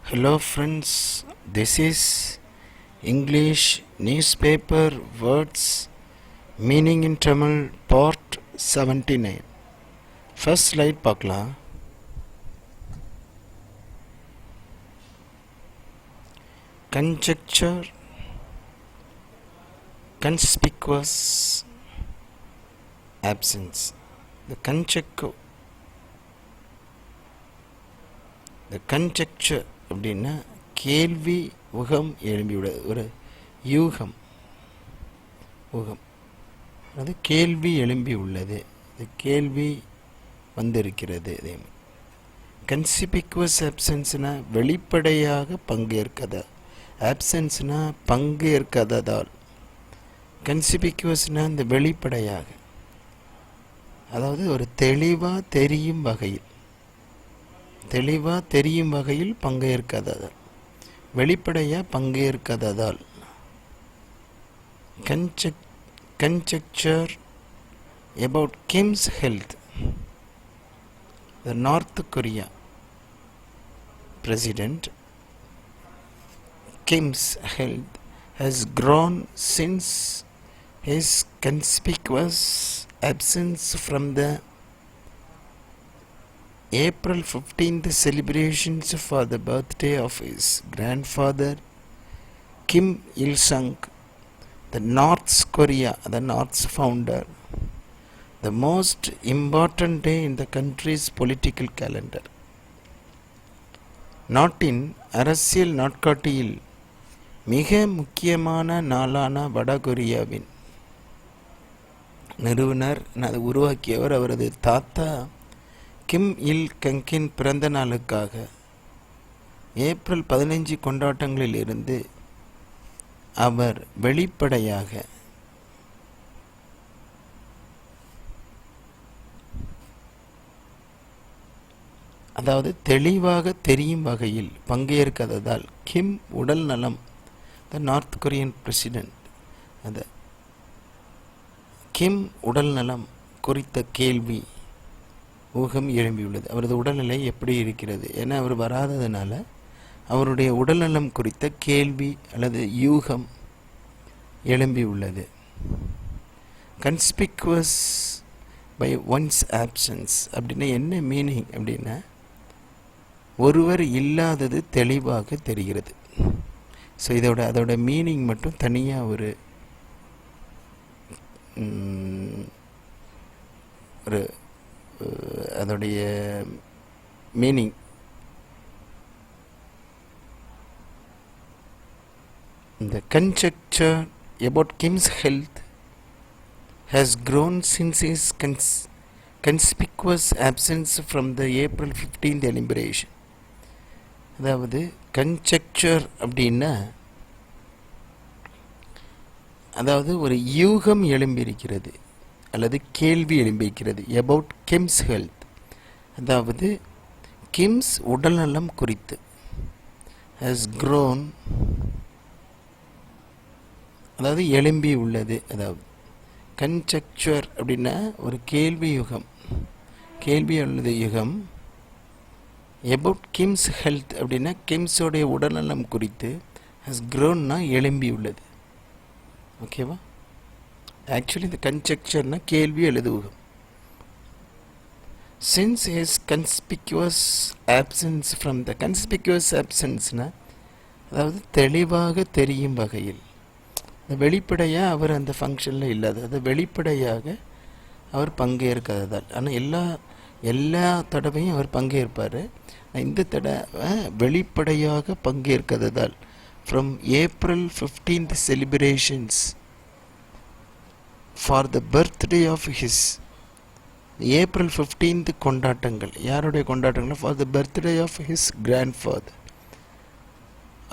Hello friends, this is English newspaper words meaning in Tamil part 79. First slide பார்க்கலாம். Conjecture, conspicuous absence. The conjecture அப்படின்னா கேள்வி உகம் எழும்பிவிட ஒரு யூகம் உகம் அது கேள்வி எழும்பி உள்ளது, அது கேள்வி வந்திருக்கிறது. அதே மாதிரி கன்சிபிக்குவஸ் ஆப்சன்ஸ்னா வெளிப்படையாக பங்கேற்காத, ஆப்சன்ஸ்னா பங்கேற்காததால், கன்சிபிக்குவஸ்னா இந்த வெளிப்படையாக, அதாவது ஒரு தெளிவாக தெரியும் வகையில், தெளிவாக தெரியும் வகையில் பங்கேற்காததால், வெளிப்படையாக பங்கேற்காததால். Conjecture about Kim's health. The North Korea president Kim's health has grown since his conspicuous absence from the April 15th celebrations for the birthday of his grandfather Kim Il-sung, the North Korea, the North's founder, the most important day in the country's political calendar. நாட்டின் அரசியல் நாட்காட்டியில் மிக முக்கியமான நாளான வடகொரியாவின் நிறுவனர், அதை உருவாக்கியவர், அவரது தாத்தா கிம் இல் கங்கின் பிறந்த நாளுக்காக ஏப்ரல் 15 கொண்டாட்டங்களில் இருந்து அவர் வெளிப்படையாக, அதாவது தெளிவாக தெரியும் வகையில் பங்கேற்காததால் கிம் உடல் நலம், த நார்த் கொரியன் பிரசிடென்ட், அந்த கிம் உடல் நலம் குறித்த கேள்வி ஊகம் எழும்பியுள்ளது. அவரது உடல்நிலை எப்படி இருக்கிறது ஏன்னா அவர் வராததுனால அவருடைய உடல்நலம் குறித்த கேள்வி அல்லது யூகம் எழும்பியுள்ளது. கன்ஸ்பிக்குவஸ் பை ஒன்ஸ் ஆப்சன்ஸ் அப்படின்னா என்ன மீனிங் அப்படின்னா, ஒருவர் இல்லாதது தெளிவாக தெரிகிறது. ஸோ அதோட மீனிங் மட்டும் தனியாக ஒரு அதோடைய மீனிங் இந்த conjecture about Kim's health has grown since his conspicuous absence from the April 15th celebration. அதாவது conjecture அப்படின்னா அதாவது ஒரு யூகம் எழும்பியிருக்கிறது அல்லது கேள்வி எழும்பியிருக்கிறது. about Kim's health, அதாவது கிம்ஸ் உடல்நலம் குறித்து, has grown, அதாவது எழும்பி உள்ளது. அதாவது conjecture அப்படின்னா ஒரு கேள்வி யுகம், கேள்வி அல்லது யுகம். about Kim's health அப்படின்னா கிம்ஸோடைய உடல்நலம் குறித்து, has grownனா எழும்பி உள்ளது. ஓகேவா? ஆக்சுவலி இந்த கன்ஜெக்சர்னா கேள்வி அல்லது ஊகம். Since his conspicuous absence from the conspicuous ஆப்சன்ஸ்னா அதாவது தெளிவாக தெரியும் வகையில், வெளிப்படையாக அவர் அந்த ஃபங்க்ஷனில் இல்லாத, அது வெளிப்படையாக அவர் பங்கேற்காததால். ஆனால் எல்லா தடவையும் அவர் பங்கேற்பார், இந்த தடவை வெளிப்படையாக பங்கேற்காததால். From April 15th celebrations for the birthday of his, April 15th கொண்டாட்டங்கள், யாருடைய கொண்டாட்டங்கள்? for the birthday of his grandfather,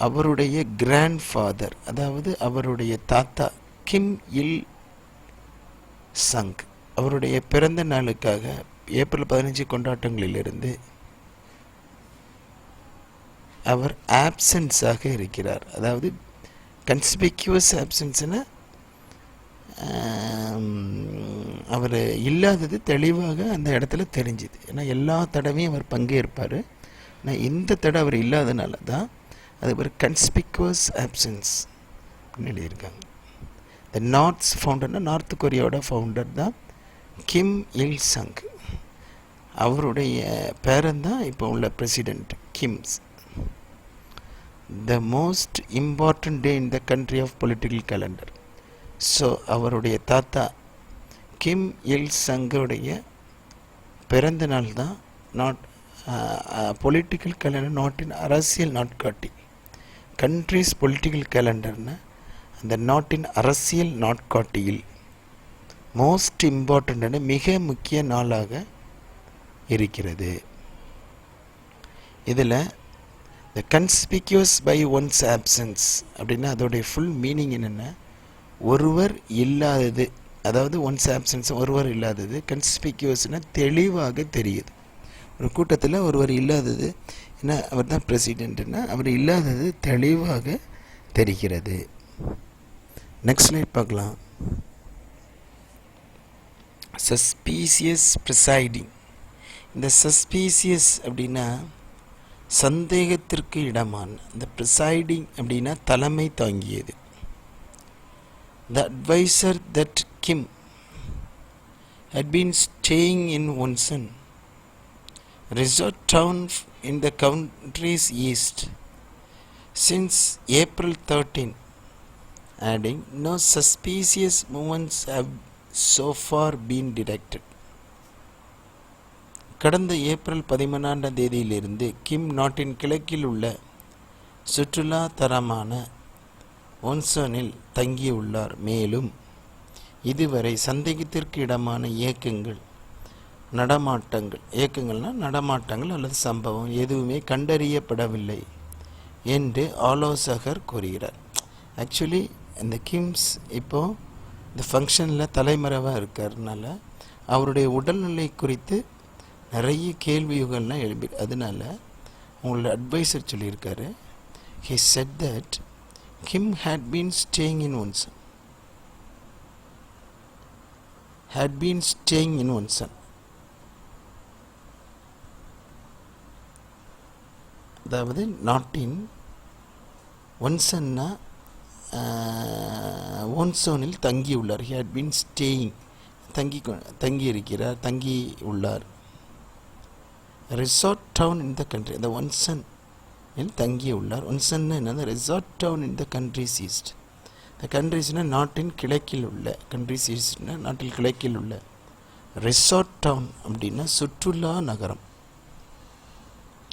அவருடைய கிராண்ட்ஃபாதர், அதாவது அவருடைய தாத்தா கிம் இல் சங், அவருடைய பிறந்த நாளுக்காக ஏப்ரல் 15 கொண்டாட்டங்களிலிருந்து அவர் ஆப்சன்ஸாக இருக்கிறார். அதாவது கன்ஸ்பிக்யூவஸ் ஆப்சன்ஸ்னா அவர் இல்லாதது தெளிவாக அந்த இடத்துல தெரிஞ்சுது. ஏன்னா எல்லா தடவையும் அவர் பங்கேற்பார், நான் இந்த தடவை அவர் இல்லாதனால தான் அது ஒரு கன்ஸ்பிக்குவஸ் ஆப்சன்ஸ் அப்படின்னு எழுதியிருக்காங்க. த நார்த்ஸ் ஃபவுண்டர்னா நார்த் கொரியாவோட ஃபவுண்டர் தான் கிம் இல் சங். அவருடைய பேரன் தான் இப்போ உள்ள பிரசிடெண்ட் கிம்ஸ். The most important day in the country of political calendar. So அவருடைய தாத்தா கிம் இல் சங்குடைய பிறந்த நாள் தான் பொலிட்டிக்கல் கேலண்டர், நாட்டின் அரசியல் நாட்காட்டி. கண்ட்ரிஸ் பொலிட்டிக்கல் கேலண்டர்னு அந்த நாட்டின் அரசியல் நாட்காட்டியில் மோஸ்ட் இம்பார்ட்டன்டான மிக முக்கிய நாளாக இருக்கிறது. இதில் த கன்ஸ்பிக்யூஸ் பை ஒன்ஸ் ஆப்சன்ஸ் அப்படின்னா அதோடைய ஃபுல் மீனிங் என்னென்னா ஒருவர் இல்லாதது, அதாவது ஒன்ஸ் ஆப்சன்ஸ் ஒருவர் இல்லாதது. கன்ஸ்பிக்யூஸ்னால் தெளிவாக தெரியுது. ஒரு கூட்டத்தில் ஒருவர் இல்லாதது ஏன்னா அவர் தான் பிரசிடென்ட்னா அவர் இல்லாதது தெளிவாக தெரிகிறது. நெக்ஸ்ட் ஸ்லைட் பார்க்கலாம். Suspicious presiding. இந்த சஸ்பீசியஸ் அப்படின்னா சந்தேகத்திற்கு இடமான, இந்த ப்ரிசைடிங் அப்படின்னா தலைமை தாங்கியது. The advisor that Kim had been staying in Wonsan, resort town in the country's east, since April 13, adding, no suspicious movements have so far been detected. கடந்த April 13ஆம் தேதியிலிருந்து கிம் நாட்டின் கிழக்கில் உள்ள சுற்றுலா தரமான ஒன்சனில் தங்கியுள்ளார். மேலும் இதுவரை சந்தேகத்திற்கு இடமான நடமாட்டங்கள் அல்லது சம்பவம் எதுவுமே கண்டறியப்படவில்லை என்று ஆலோசகர் கூறுகிறார். ஆக்சுவலி இந்த கிம்ஸ் இப்போது இந்த ஃபங்க்ஷனில் தலைமறைவாக இருக்கிறதுனால அவருடைய உடல்நிலை குறித்து நிறைய கேள்விகள்லாம் எழுப்பி, அதனால உங்களோட அட்வைசர் சொல்லியிருக்காரு. he said that Kim had been staying in Wonsan. அதாவது நாட்டின் ஒன்சன்னா ஒன்சோனில் தங்கியுள்ளார். he had been staying தங்கியுள்ளார். Resort town in the country, அந்த ஒன்சனில் தங்கியுள்ளார். ஒன்சன்னா என்னது? Resort town in the country's east. இந்த கண்ட்ரிஸ்னால் நாட்டின் கிழக்கில் உள்ள, கண்ட்ரிஸ் ஈஸ்ட்னா நாட்டில் கிழக்கில் உள்ள. ரிசார்ட் டவுன் அப்படின்னா சுற்றுலா நகரம்,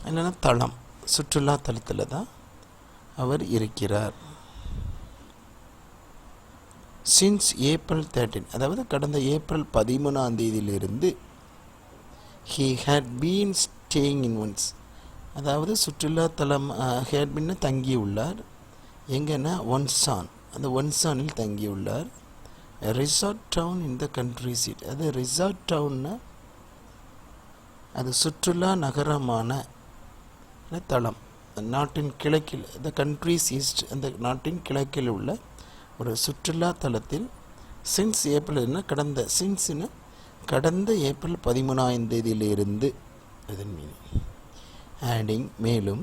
என்னென்னா தளம், சுற்றுலா தளத்தில் தான் அவர் இருக்கிறார். சின்ஸ் ஏப்ரல் 13, அதாவது கடந்த ஏப்ரல் 13ஆம் தேதியிலிருந்து he had been staying in Wonsan, அதாவது சுற்றுலா தலம் had been தங்கியுள்ளார். எங்கன்னா ஒன்சான், அந்த ஒன்சானில் தங்கியுள்ளார். Resort town in the country seat, அது ரிசார்ட் டவுன்னா அது சுற்றுலா நகரமான தளம், நாட்டின் கிழக்கில், த கண்ட்ரிஸ் ஈஸ்ட், அந்த நாட்டின் கிழக்கில் உள்ள ஒரு சுற்றுலா தலத்தில். சின்ஸ் ஏப்ரல்னா கடந்த, சின்ஸ்னா கடந்த ஏப்ரல் 13ஆம் தேதியிலிருந்து இதன் மீனிங். ஆடிங் மேலும்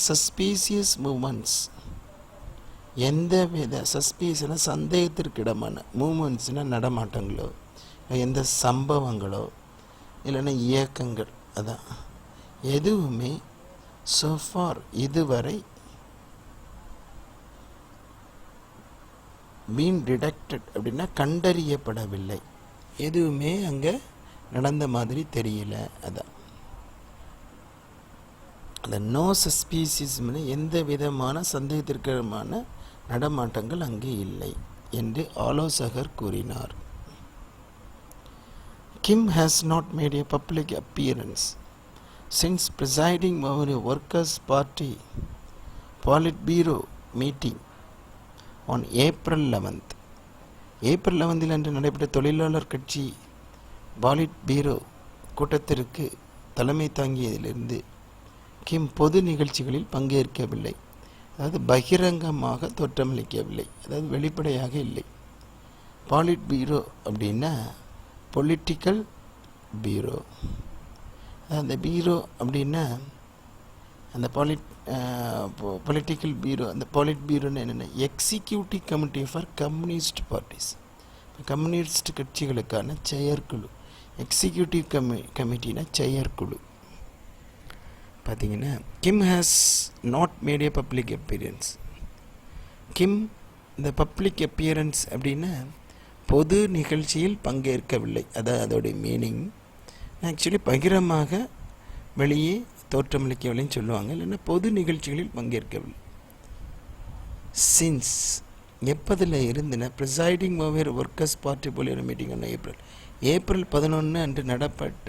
சஸ்பீசியஸ் மூமெண்ட்ஸ், எந்த வித சஸ்பீசியஸ்னா சந்தேகத்திற்கு இடமான, மூமெண்ட்ஸ்னால் நடமாட்டங்களோ எந்த சம்பவங்களோ இல்லைன்னா இயக்கங்கள், அதான் எதுவுமே சோஃபார் இதுவரை பீன் டிடெக்டட் அப்படின்னா கண்டறியப்படவில்லை, எதுவுமே அங்கே நடந்த மாதிரி தெரியல. அதான் அந்த நோ சஸ்பீசியஸ், எந்த விதமான சந்தேகத்திற்கமான நடமாட்டங்கள் அங்கே இல்லை என்று ஆலோசகர் கூறினார். Kim has not made a public appearance since presiding over a workers' party Politburo meeting on April 11th. April 11 அன்று நடைபெற்ற தொழிலாளர் கட்சி பாலிட் பீரோ கூட்டத்திற்கு தலைமை தாங்கியதிலிருந்து கிம் பொது நிகழ்ச்சிகளில் பங்கேற்கவில்லை, அதாவது பகிரங்கமாக தோற்றமளிக்கவில்லை, அதாவது வெளிப்படையாக இல்லை. பாலிட் பீரோ அப்படின்னா பொலிட்டிக்கல் பீரோ, அந்த பீரோ அப்படின்னா அந்த பொலிட்டிக்கல் பியூரோ, அந்த பாலிட் பியூரோன்னு என்னென்ன, executive committee for communist parties, communist கட்சிகளுக்கான செயற்குழு. எக்ஸிக்யூட்டிவ் கமிட்டினா செயற்குழு. பார்த்தீங்கன்னா Kim has not made a public appearance. Kim இந்த பப்ளிக் அப்பியரன்ஸ் அப்படின்னா பொது நிகழ்ச்சியில் பங்கேற்கவில்லை, அதான் அதோடைய மீனிங். ஆக்சுவலி பகிரமாக வெளியே தோற்றமளிக்கவில்லைன்னு சொல்லுவாங்க, இல்லைன்னா பொது நிகழ்ச்சிகளில் பங்கேற்கவில்லை. சின்ஸ் எப்போதில் இருந்துன்னா presiding over workers party polio meeting ஒன்று ஏப்ரல் 11 அன்று நடப்பட்ட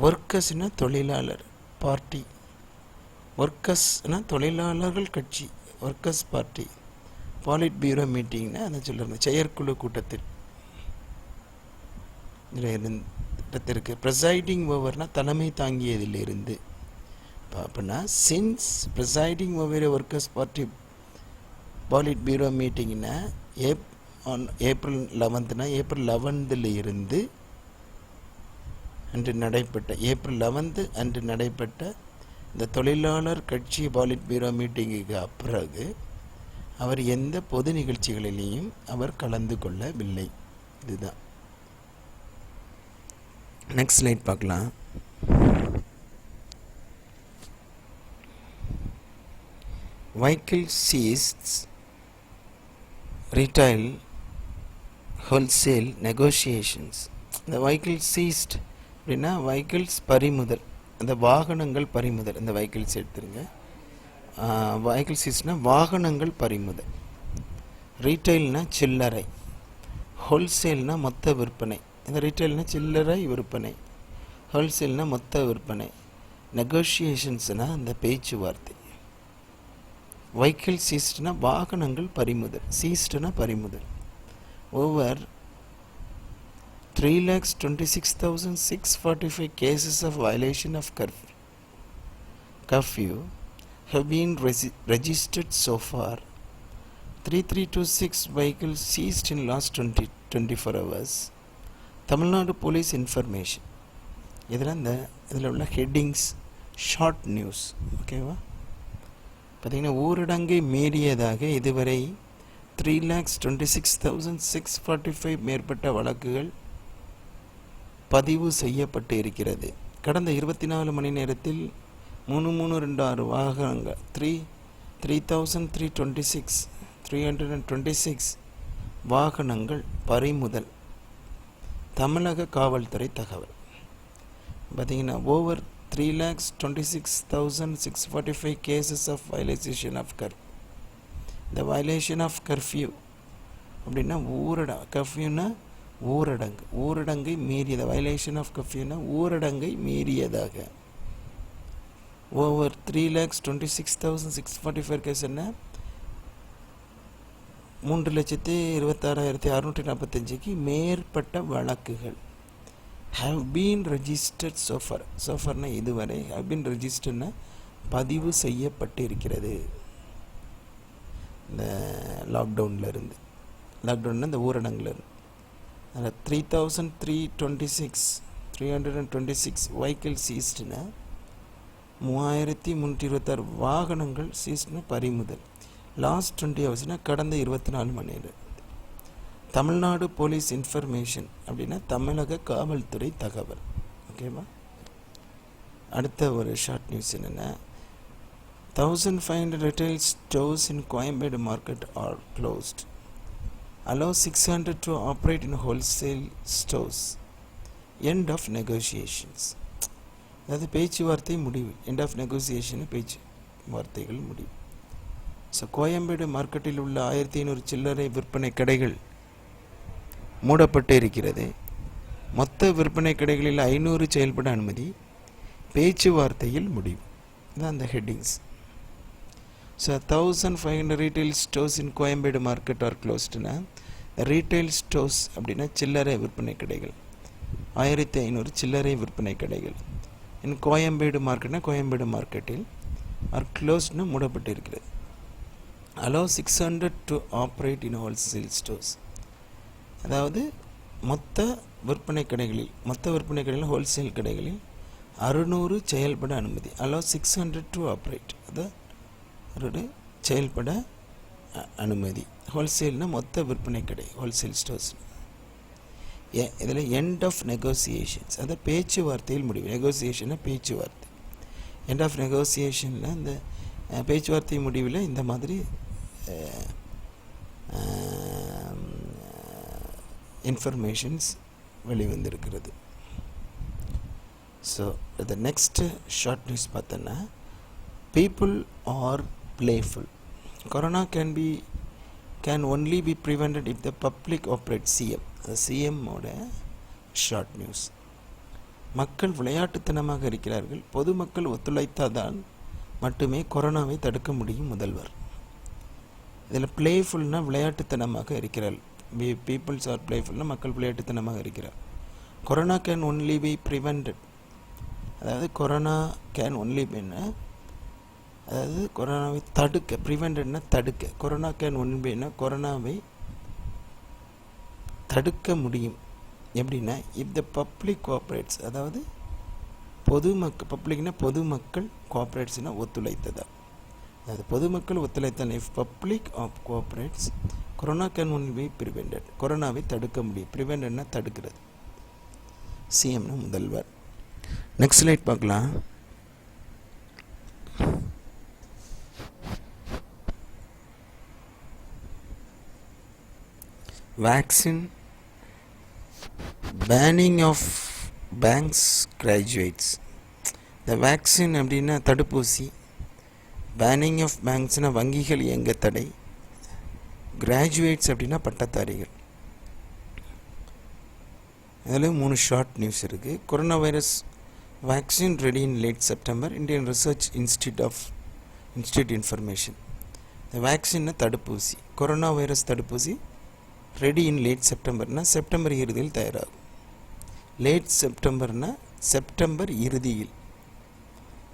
ஒர்க்கர்ஸ்னால் தொழிலாளர் பார்ட்டி, ஒர்க்கர்ஸ்னால் தொழிலாளர்கள் கட்சி, ஒர்க்கர்ஸ் பார்ட்டி பாலிட் பியூரோ மீட்டிங்னா அதை சொல்லுறது செயற்குழு கூட்டத்தில் இடத்திற்கு ப்ரிசைடிங் ஓவர்னால் தலைமை தாங்கியதிலிருந்து. அப்படின்னா since presiding over workers party polit மீட்டிங்னா ஏப்ரல் 11னா ஏப்ரல் 11 இருந்து அன்று நடைபெற்ற ஏப்ரல் 11 அன்று நடைபெற்ற இந்த தொழிலாளர் கட்சி பாலிட் பியூரோ மீட்டிங்குக்கு பிறகு அவர் எந்த பொது நிகழ்ச்சிகளிலேயும் அவர் கலந்து கொள்ளவில்லை. இதுதான். நெக்ஸ்ட் ஸ்லைட் பார்க்கலாம். Vehicle ceased, retail, wholesale negotiations. இந்த வெஹிக்கிள் சீஸ்ட் அப்படின்னா வெஹிக்கிள்ஸ் பறிமுதல், அந்த வாகனங்கள் பறிமுதல். இந்த வெஹிக்கிள்ஸ் எடுத்துருங்க. வெஹிக்கிள் சீஸ்ட்னா வாகனங்கள் பறிமுதல். ரீட்டைல்னா சில்லறை, ஹோல்சேல்னா மொத்த விற்பனை. இந்த ரீட்டைல்னா சில்லறை விற்பனை, ஹோல்சேல்னா மொத்த விற்பனை, நெகோசியேஷன்ஸ்னா அந்த பேச்சுவார்த்தை. வெஹிக்கிள் சீஸ்ட்னா வாகனங்கள் பறிமுதல், சீஸ்ட்னா பறிமுதல். Over 3,26,645 cases of violation of curfew have been registered so far. 3326 vehicles seized in last 24 hours. Tamil Nadu Police information. இதில் உள்ள ஹெட்டிங்ஸ் ஷார்ட் நியூஸ். ஓகேவா? பார்த்திங்கன்னா ஊரடங்கை மீறியதாக இதுவரை 3,26,645 மேற்பட்ட வழக்குகள் பதிவு செய்யப்பட்டு இருக்கிறது. கடந்த 24 மணி நேரத்தில் 3326 வாகனங்கள் 3,326 வாகனங்கள் பறிமுதல். தமிழக காவல்துறை தகவல். பார்த்திங்கன்னா over 3,26,645 cases of violation of curfew. இந்த violation of curfew அப்படின்னா கர்ஃப்யூனா ஊரடங்கு, ஊரடங்கை மீறியது. வயலேஷன் ஆஃப் கர்ஃப்யூனா ஊரடங்கை மீறியதாக. ஓவர் 3,26,645 கேஸ் என்ன, 3,26,645 மேற்பட்ட வழக்குகள் have been registered so far. so farனா இதுவரை, have been registeredனா பதிவு செய்யப்பட்டு இருக்கிறது. இந்த லாக்டவுனில் இருந்து, லாக்டவுன்னா இந்த ஊரடங்கில் இருந்து. அதில் 326 வெஹிக்கிள் சீஸ்டுனா 3,326 வாகனங்கள் சீஸ்டுனா பறிமுதல். லாஸ்ட் 20 ஹவர்ஸ்னா கடந்த 24 மணி நேரம். தமிழ்நாடு போலீஸ் இன்ஃபர்மேஷன் அப்படின்னா தமிழக காவல்துறை தகவல். ஓகேவா? அடுத்த ஒரு ஷார்ட் நியூஸ் என்னென்னா 1,500 retail stores in Coimbatore market are closed. Allow 600 to operate in wholesale stores. End of negotiations. அதாவது பேச்சுவார்த்தை முடிவு. end of negotiation பேச்சுவார்த்தைகள் முடிவு. ஸோ கோயம்பேடு மார்க்கெட்டில் உள்ள 1,500 சில்லறை விற்பனை கடைகள் மூடப்பட்டு இருக்கிறது. மொத்த விற்பனை கடைகளில் 500 செயல்பட அனுமதி. பேச்சுவார்த்தையில் முடிவு. இதுதான் அந்த headings. So 1,500 retail stores in Koyambedu market are க்ளோஸ்டுனா, ரீட்டைல் ஸ்டோர்ஸ் அப்படின்னா சில்லறை விற்பனை கடைகள், 1,500 சில்லறை விற்பனை கடைகள். இன் கோயம்பேடு மார்க்கெட்னா கோயம்பேடு மார்க்கெட்டில் ஆர் க்ளோஸ்ட்னு மூடப்பட்டு இருக்கிறது. Allow 600 to operate in wholesale stores. அதாவது மொத்த விற்பனை கடைகளில் ஹோல்சேல் கடைகளில் 600 செயல்பட அனுமதி. allow 600 to operate. அது செயல்பட அனுமதி. ஹோல்சேல்னா மொத்த விற்பனை கடை, ஹோல்சேல் ஸ்டோர்ஸ். இதில் எண்ட் ஆஃப் நெகோசியேஷன்ஸ், அது பேச்சுவார்த்தையில் முடிவு. நெகோசியேஷன்னா பேச்சுவார்த்தை. எண்ட் ஆஃப் நெகோசியேஷனில் இந்த பேச்சுவார்த்தை முடிவில் இந்த மாதிரி இன்ஃபர்மேஷன்ஸ் வெளிவந்திருக்கிறது. So the next short news பார்த்தோன்னா, people are playful. Corona can only be prevented if the public operate. CM, அது சிஎம்மோட ஷார்ட் நியூஸ். மக்கள் விளையாட்டுத்தனமாக இருக்கிறார்கள், பொதுமக்கள் ஒத்துழைத்தால்தான் மட்டுமே கொரோனாவை தடுக்க முடியும் முதல்வர். இதில் பிளேஃபுல்னா விளையாட்டுத்தனமாக இருக்கிறார். பீப்புள்ஸ் ஆர் பிளேஃபுல்னா மக்கள் விளையாட்டுத்தனமாக இருக்கிறார். Corona can only be prevented, அதாவது கொரோனா கேன் ஒன்லி பின்னா, அதாவது கொரோனாவை தடுக்க. ப்ரிவெண்டட்னா தடுக்க. கொரோனா கேன் ஒன்லி பின்னா கொரோனாவை தடுக்க முடியும். எப்படின்னா இஃப் த பப்ளிக் கோஆப்ரேட்ஸ், அதாவது பொதுமக்கள், பப்ளிக்னா பொதுமக்கள், கோஆப்ரேட்ஸ்னால் ஒத்துழைத்ததா, அதாவது பொதுமக்கள் ஒத்துழைத்தால். If public cooperates corona can only be prevented, கொரோனாவை தடுக்க முடியும். ப்ரிவெண்டட்னா தடுக்கிறது. சிஎம்னா முதல்வர். நெக்ஸ்ட் ஸ்லைட் பார்க்கலாம். Vaccine banning of banks graduates. இந்த வேக்சின் அப்படின்னா தடுப்பூசி, பேனிங் ஆஃப் பேங்க்ஸ்னால் வங்கிகள் இயங்க தடை, கிராஜுவேட்ஸ் அப்படின்னா பட்டதாரிகள். அதில் 3 ஷார்ட் நியூஸ் இருக்குது. Corona virus vaccine ready in late September, Indian research institute information. இந்த வேக்சின்னா தடுப்பூசி, கொரோனா வைரஸ் தடுப்பூசி ரெடி இன் லேட் செப்டம்பர்னால் செப்டம்பர் இறுதியில் தயாராகும். லேட் செப்டம்பர்னா செப்டம்பர் இறுதியில்,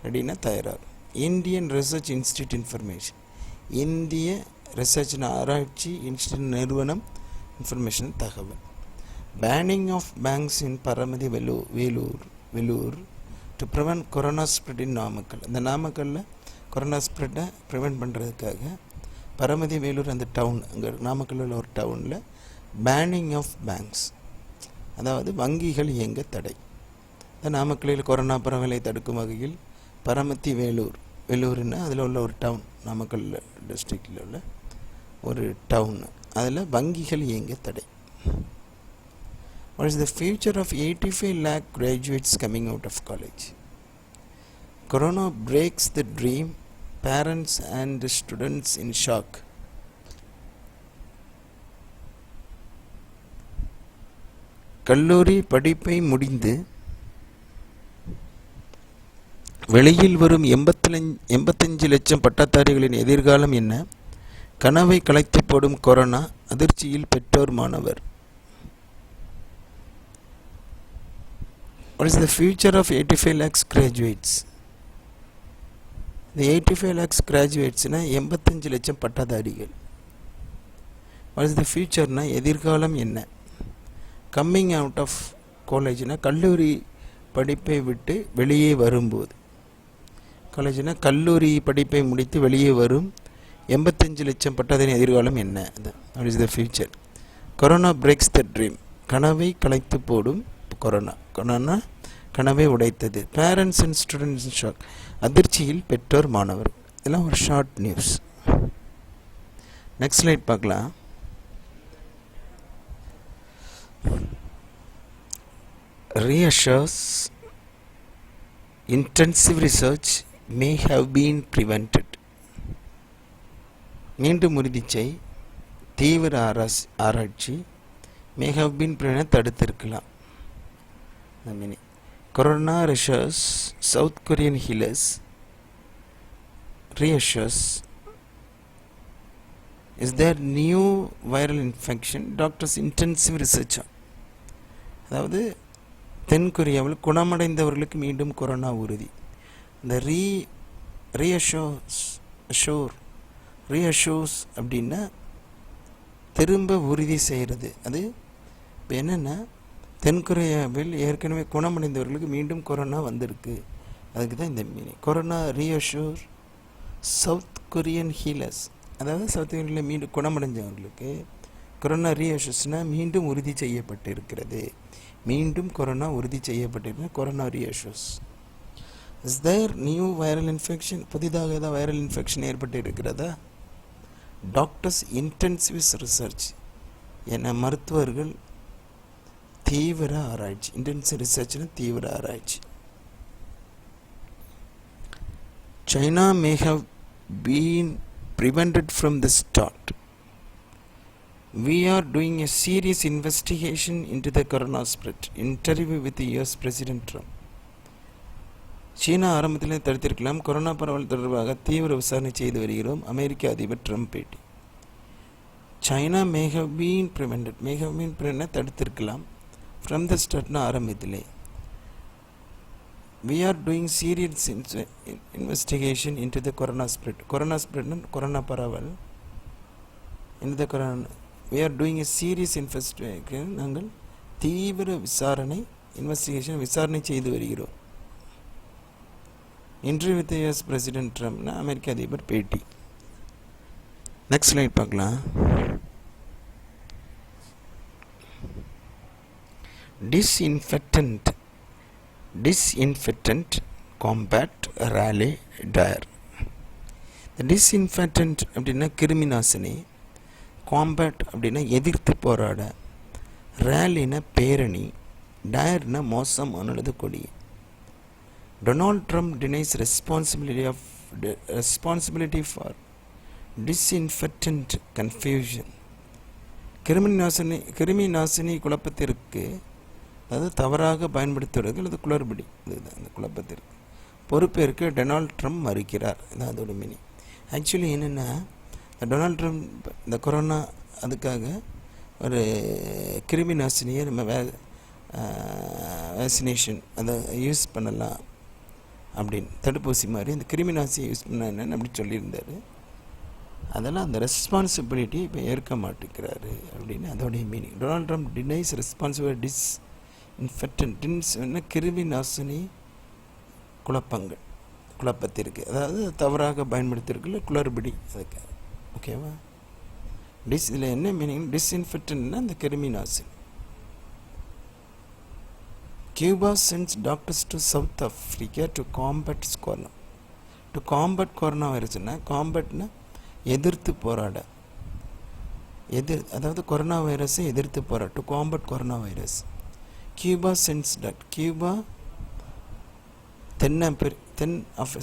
ரெடினா தயாராகும். இந்தியன் ரிசர்ச் இன்ஸ்டியூட் இன்ஃபர்மேஷன், இந்திய ரிசர்ச்னா ஆராய்ச்சி இன்ஸ்டியூட் நிறுவனம், இன்ஃபர்மேஷன் தகவல். Banning of banks in Paramathi Vellore to prevent corona spread in Namakkal. இந்த நாமக்கல்லில் கொரோனா ஸ்ப்ரெட்டை ப்ரிவென்ட் பண்ணுறதுக்காக பரமதி வேலூர் அந்த டவுன், அங்கே நாமக்கல்லில் உள்ள ஒரு டவுனில் பேனிங் ஆஃப் பேங்க்ஸ், அதாவது வங்கிகள் இயங்க தடை. இந்த நாமக்கல்லில் கொரோனா பரவலை தடுக்கும் வகையில் பரமத்தி வெலூர்னா அதில் உள்ள ஒரு டவுன், நாமக்கல் டிஸ்ட்ரிக்டில் உள்ள ஒரு டவுன், அதில் வங்கிகள் இயங்க தடை. What is the future of 85 lakh graduates coming out of college? Corona breaks the dream, parents and students in shock. கல்லூரி படிப்பை முடிந்து வெளியில் வரும் 85 லட்சம் பட்டதாரிகளின் எதிர்காலம் என்ன? கனவை கலைத்து போடும் கொரோனா, அதிர்ச்சியில் பெற்றோர் மாணவர். What is the future of 85 lakhs graduates? The 85 lakhs graduates na 85 லட்சம் பட்டதாரிகள். What is the future na எதிர்காலம் என்ன? Coming out of college na கல்லூரி படிப்பை விட்டு வெளியே வரும்போது, காலேஜ் na கல்லூரி படிப்பை முடித்து வெளியே வரும் 85 லட்சம் பட்டதாரியின் எதிர்காலம் என்ன? What is the future? Corona breaks the dream. கனவை கலைத்து போடும் கொரோனா, கொரோனா கனவை உடைத்தது. Parents and students in shock, அதிர்ச்சியில் பெற்றோர் மாணவர். இதெல்லாம் ஒரு ஷார்ட் நியூஸ். நெக்ஸ்ட் ஸ்லைட் பார்க்கலாம். reassures intensive research may have been prevented. மீண்டும் உறுதிச்சை, தீவிர ஆராய்ச்சி may have been prevented, தடுத்திருக்கலாம். Corona reassures South Korean healers. Reassures, is there new viral infection? Doctors intensive research. அதாவது தென் கொரியாவில் குணமடைந்தவர்களுக்கு மீண்டும் கொரோனா உறுதி. இந்த reassures அப்படின்னா திரும்ப உறுதி செய்கிறது. அது இப்போ என்னென்னா தென்கொரியாவில் ஏற்கனவே குணமடைந்தவர்களுக்கு மீண்டும் கொரோனா வந்திருக்கு. அதுக்கு தான் இந்த meaning. Corona reassure south Korean healers, அதாவது சவுத் கொரியாவில் மீண்டும் குணமடைஞ்சவர்களுக்கு கொரோனா ரீஅஷூர்ஸ்னால் மீண்டும் உறுதி செய்யப்பட்டிருக்கிறது. மீண்டும் கொரோனா உறுதி செய்யப்பட்டிருக்கிறது. Corona reassures. Is there new viral infection, புதிதாக ஏதாவது வைரல் இன்ஃபெக்ஷன் ஏற்பட்டு இருக்கிறதா? டாக்டர்ஸ் இன்டென்சிவ் ரிசர்ச், என மருத்துவர்கள் தீவிர ஆராய்ச்சி. இன்டென்சிவ் ரிசர்ச்னா தீவிர ஆராய்ச்சி. China may have been prevented from the start. We are doing a serious investigation into the corona spread. Interview with the US President Trump. சீனா ஆரம்பத்திலே தடுத்திருக்கலாம், கொரோனா பரவல் தொடர்பாக தீவிர விசாரணை செய்து வருகிறோம். அமெரிக்க அதிபர் ட்ரம்ப் பேட்டி. China may have been prevented, may have been prevented தடுத்திருக்கலாம், ஃப்ரம் த ஸ்டார்ட்னா ஆரம்பத்திலே. We are doing serious investigation into the corona spread. Corona spread na corona paraval. In the corona, we are doing a serious investigation. நாங்கள் தீவிர விசாரணை investigation விசாரணை செய்து வருகிறோம். Interview with US president ட்ரம்ப்னா அமெரிக்க அதிபர் பேட்டி. நெக்ஸ்ட் ஸ்லைட் பார்க்கலாம். Disinfectant combat rally dare. The disinfectant அப்படின்னா கிருமி நாசினி, காம்பேட் அப்படின்னா எதிர்த்து போராட, ரேலினா பேரணி, டயர்னா மோசமான அல்லது கொடி. Donald Trump டினைஸ் responsibility for disinfectant confusion. கிருமி நாசினி குழப்பத்திற்கு, அதாவது தவறாக பயன்படுத்துவதற்கு அல்லது குளறுபடி, இதுதான் அந்த குழப்பத்திற்கு பொறுப்பேற்க டொனால்ட் ட்ரம்ப் மறுக்கிறார். இதுதான் அதோட மீனிங். ஆக்சுவலி என்னென்னா, டொனால்ட் ட்ரம்ப் இந்த கொரோனா அதுக்காக ஒரு கிருமி நாசினியை நம்ம வேக்சினேஷன் அதை யூஸ் பண்ணலாம் அப்படின்னு, தடுப்பூசி மாதிரி இந்த கிருமி நாசினியை யூஸ் பண்ண என்னன்னு அப்படி சொல்லியிருந்தார். அதெல்லாம் அந்த ரெஸ்பான்சிபிலிட்டி இப்போ ஏற்க மாட்டேங்கிறாரு அப்படின்னு அதோடைய meaning. Donald Trump டினைஸ் responsibility disinfectants என்ன கிருமி நாசினி குழப்பத்திற்கு, அதாவது தவறாக பயன்படுத்தியிருக்குல்ல குளறுபடி, அதுக்கு ஓகேவா. இதில் என்ன மீனிங்? டிஸ்இன்ஃபெக்டன்ட்னா அந்த கிருமி நாசினி. Cuba sends doctors to South Africa to combat corona. To combat corona வைரஸ்னா, காம்பேட்னா எதிர்த்து போராட, அதாவது கொரோனா வைரஸை எதிர்த்து போராட, to combat corona virus. Cuba sends Cuba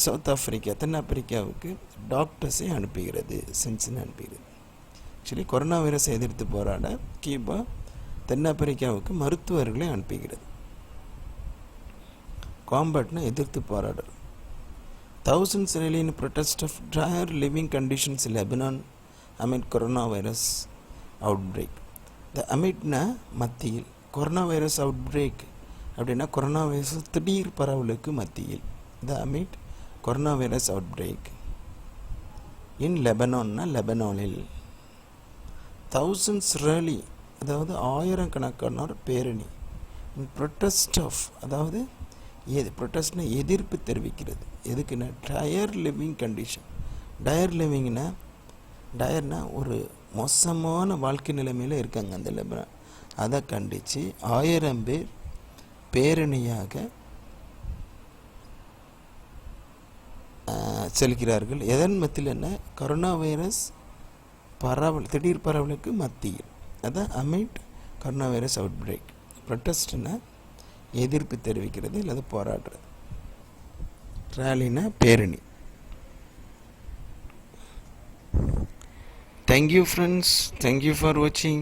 South Africa தென்னாப்பிரிக்காவுக்கு டாக்டர்ஸை அனுப்புகிறது, சென்ஸ்ன்னு அனுப்புகிறது. ஆக்சுவலி கொரோனா வைரஸை எதிர்த்து போராட கியூபா தென்னாப்பிரிக்காவுக்கு மருத்துவர்களை அனுப்புகிறது. காம்பேட்னா எதிர்த்து போராடுறது. Thousands rally in protest of dire living conditions in Lebanon amid coronavirus outbreak. The amidna மத்தியில், கொரோனா வைரஸ் அவுட்பிரேக் அப்படின்னா கொரோனா வைரஸ் திடீர் பரவலுக்கு மத்தியில். த அமிட் கொரோனா வைரஸ் அவுட்பிரேக் இன் லெபனான்னா லெபனானில். தௌசண்ட்ஸ் ரேலி அதாவது ஆயிரக்கணக்கானோர் பேரணி. இன் ப்ரொட்டஸ்ட் ஆஃப் அதாவது ப்ரொட்டஸ்ட்னா எதிர்ப்பு தெரிவிக்கிறது. எதுக்குன்னா டயர் லிவிங் கண்டிஷன். டயர்னா ஒரு மோசமான வாழ்க்கை நிலைமையில் இருக்காங்க அந்த லெபனான். அதை கண்டித்து 1000 பேர் பேரணியாக செல்கிறார்கள். எதன் மத்தியில் என்ன? கொரோனா வைரஸ் பரவல் திடீர் பரவலுக்கு மத்தியில். அதான் amid corona virus outbreak. ப்ரொட்டஸ்ட்னா எதிர்ப்பு தெரிவிக்கிறது அல்லது போராடுறது. ரேலினா பேரணி. Thank you friends, thank you for watching.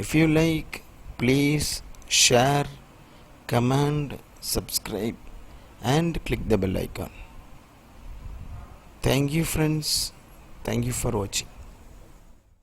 If you like, please share, comment, subscribe and click the bell icon. Thank you friends, thank you for watching.